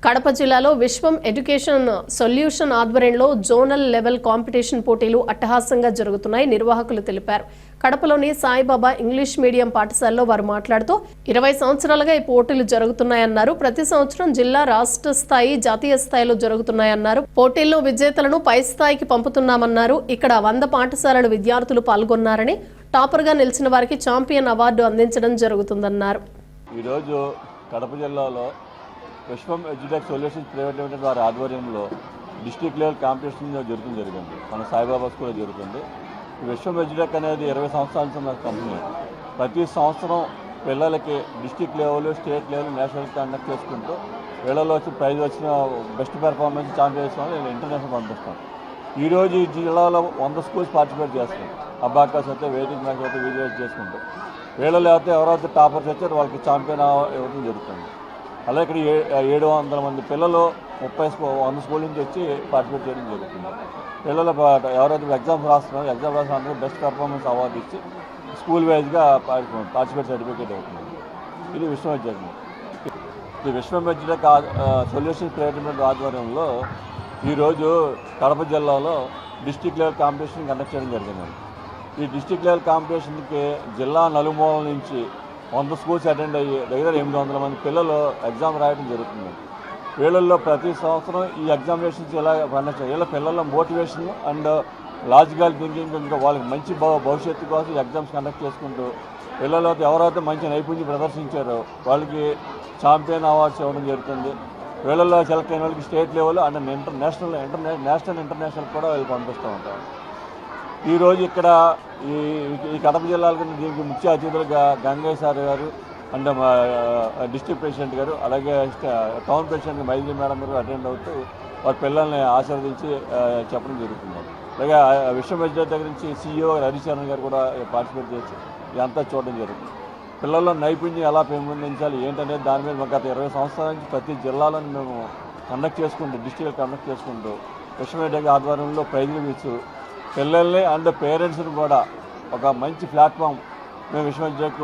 కడప జిల్లాలో విశ్వం education solution ఆధ్వర్యంలో zonal level competition పోటీలు అట్టహాసంగా జరుగుతున్నాయి నిర్వాహకులు తెలిపారు. కడపలోని సాయిబాబా ఇంగ్లీష్ మీడియం పాఠశాలలో వారు మాట్లాడుతూ 20 సంవత్సరాలుగా ఈ పోటీలు జరుగుతున్నాయన్నారు. ప్రతి సంవత్సరం జిల్లా, రాష్ట్ర స్థాయి, జాతీయ స్థాయిలో జరుగుతున్నాయన్నారు. పోటీల్లో విజేతలను పై స్థాయికి పంపుతున్నామన్నారు. ఇక్కడ 100 పాఠశాలల విద్యార్థులు పాల్గొన్నారని, టాపర్గా నిలిచిన వారికి ఛాంపియన్ అవార్డు అందించడం జరుగుతుందన్నారు. ఈరోజు కడప జిల్లాలో విశ్వం ఎడ్యుటెక్ సొల్యూషన్స్ ప్రైవేట్ లిమిటెడ్ వారి ఆధ్వర్యంలో డిస్ట్రిక్ట్ లెవెల్ కాంపిటీషన్ జరిగింది. మన సాయిబాబా స్కూల్లో జరుగుతుంది. విశ్వం ఎడ్యుటెక్ అనేది 20 సంవత్సరాల నుంచి ఉన్న కంపెనీ. ప్రతి సంవత్సరం పిల్లలకి district level, state level, national conduct చేసుకుంటూ వీళ్ళలో వచ్చి ప్రైజ్ వచ్చిన బెస్ట్ పెర్ఫార్మెన్స్ ఛాంపియన్స్ నేను ఇంటర్నేషనల్ పంపిస్తాను. ఈరోజు ఈ జిల్లాలో 100 స్కూల్స్ పార్టిసిపేట్ చేస్తాం. అబాకస్ అయితే, వేదిక మ్యాచ్ అయితే వీడియోస్ చేసుకుంటూ వీళ్ళలో అయితే ఎవరైతే టాపర్స్ వచ్చారో వాళ్ళకి ఛాంపియన్ ఇవ్వడం జరుగుతుంది. అలాగే ఇక్కడ 700 మంది పిల్లలు 100 స్కూల్ నుంచి వచ్చి పార్టిసిపేట్ చేయడం జరుగుతుంది. పిల్లలు ఎవరైతే ఎగ్జామ్స్ రాస్తున్నారో ఎగ్జామ్ రాసిన అందరూ బెస్ట్ పెర్ఫార్మెన్స్ అవార్డు ఇచ్చి స్కూల్ వైజ్గా పార్టిసిపేట్ సర్టిఫికేట్ అవుతుంది. ఇది విశ్వం ఎడ్యుటెక్. ఈ విశ్వం ఎడ్యుటెక్ సొల్యూషన్ ప్రైవేట్ లిమిటెడ్ ఆధ్వర్యంలో ఈరోజు కడప జిల్లాలో డిస్ట్రిక్ట్ లెవెల్ కాంపిటీషన్ కండక్ట్ చేయడం జరిగింది. ఈ డిస్ట్రిక్ట్ లెవెల్ కాంపిటీషన్కి జిల్లా నలుమూలల నుంచి 100 స్కూల్స్ అటెండ్ అయ్యి దగ్గర 800 మంది పిల్లలు ఎగ్జామ్ రాయడం జరుగుతుంది. వీళ్ళల్లో ప్రతి సంవత్సరం ఈ ఎగ్జామినేషన్స్ ఇలా కండక్ట్ చేయాలి. వీళ్ళ పిల్లల మోటివేషన్ అండ్ లాజికల్ థింకింగ్, ఇంకా వాళ్ళకి మంచి భవిష్యత్తు కోసం ఎగ్జామ్స్ కండక్ట్ చేసుకుంటూ పిల్లలు ఎవరైతే మంచి నైపుణ్యం ప్రదర్శించారో వాళ్ళకి ఛాంపియన్ అవార్డ్స్ ఇవ్వడం జరుగుతుంది. వీళ్ళల్లో సెలెక్ట్ అయిన వాళ్ళకి state level and national international కూడా వీళ్ళు పంపిస్తూ ఉంటారు. ఈరోజు ఇక్కడ ఈ కడప జిల్లాలకు దీనికి ముఖ్య అతిథులుగా గంగయ్య సార్ గారు అండ్ డిస్ట్రిక్ట్ ప్రెసిడెంట్ గారు, అలాగే టౌన్ ప్రెసిడెంట్ మైథిలి మేడం గారు అటెండ్ అవుతూ వారి పిల్లల్ని ఆశీర్వదించి చెప్పడం జరుగుతుంది. అలాగే విశ్వం ఎడ్యుటెక్ దగ్గర నుంచి CEO హరిచరణ్ గారు కూడా పార్టిసిపేట్ చేసి ఇదంతా చూడడం జరుగుతుంది. పిల్లల్లో నైపుణ్యం ఎలా పెంపొందించాలి ఏంటనేది దాని మీద గత 20 సంవత్సరాల నుంచి ప్రతి జిల్లాలను మేము డిస్ట్రిక్ట్ కండక్ట్ చేసుకుంటూ విశ్వం ఎడ్యుటెక్ ఆధ్వర్యంలో ప్రైజులు ఇచ్చు పిల్లల్ని అండ్ పేరెంట్స్ని కూడా ఒక మంచి ప్లాట్ఫామ్ మేము విశ్వం ఎడ్యుటెక్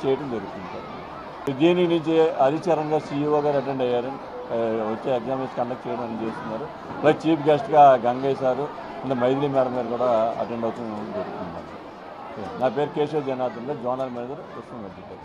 చేయడం జరుగుతుంది. దీని నుంచి హరిచరణ్ గారు CEO గారు అటెండ్ అయ్యారు, వచ్చే ఎగ్జామ్స్ కండక్ట్ చేయడం చేస్తున్నారు. అలాగే చీఫ్ గెస్ట్గా Gangaiah sir and Maithili madam గారు కూడా అటెండ్ అవుతూ జరుగుతున్నారు. నా పేరు Keshav Janardhan, zonal manager Vishwam edutech.